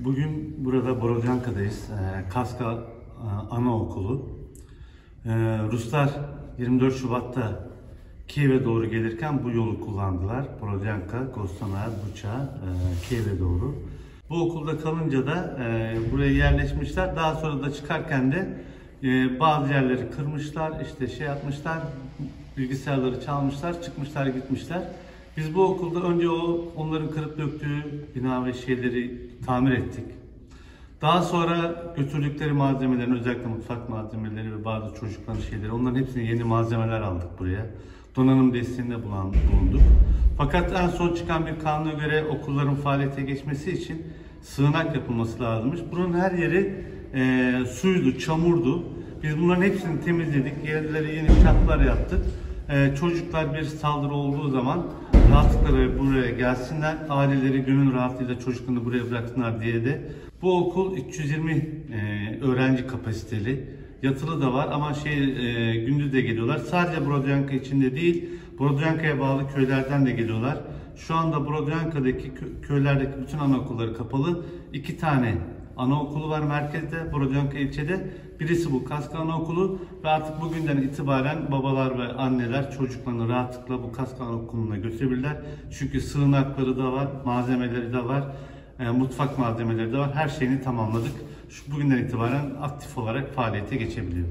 Bugün burada Borodyanka'dayız. Kaska Anaokulu. Ruslar 24 Şubat'ta Kiev'e doğru gelirken bu yolu kullandılar. Borodyanka, Kostanay, Buça, Kiev'e doğru. Bu okulda kalınca da buraya yerleşmişler. Daha sonra da çıkarken de bazı yerleri kırmışlar, yapmışlar, bilgisayarları çalmışlar, çıkmışlar, gitmişler. Biz bu okulda önce onların kırıp döktüğü bina ve şeyleri tamir ettik. Daha sonra götürdükleri malzemelerin, özellikle mutfak malzemeleri ve bazı çocukların şeyleri, onların hepsine yeni malzemeler aldık buraya. Donanım desteğinde bulunduk. Fakat en son çıkan bir kanuna göre okulların faaliyete geçmesi için sığınak yapılması lazımmış. Bunun her yeri suydu, çamurdu. Biz bunların hepsini temizledik, yerlere yeni çatlar yaptık. Çocuklar bir saldırı olduğu zaman rahatlıkla buraya gelsinler, aileleri gönül rahatlığıyla çocuklarını buraya bıraksınlar diye de. Bu okul 320 öğrenci kapasiteli, yatılı da var ama gündüz de geliyorlar. Sadece Borodyanka içinde değil, Borodyanka'ya bağlı köylerden de geliyorlar. Şu anda Borodyanka'daki köylerdeki bütün anaokulları kapalı. 2 tane anaokulu var merkezde, Borodyanka ilçede. Birisi bu Kaska Anaokulu ve artık bugünden itibaren babalar ve anneler çocuklarını rahatlıkla bu Kaska Anaokulu'na götürebilirler. Çünkü sığınakları da var, malzemeleri de var, mutfak malzemeleri de var. Her şeyini tamamladık. Bugünden itibaren aktif olarak faaliyete geçebiliyor.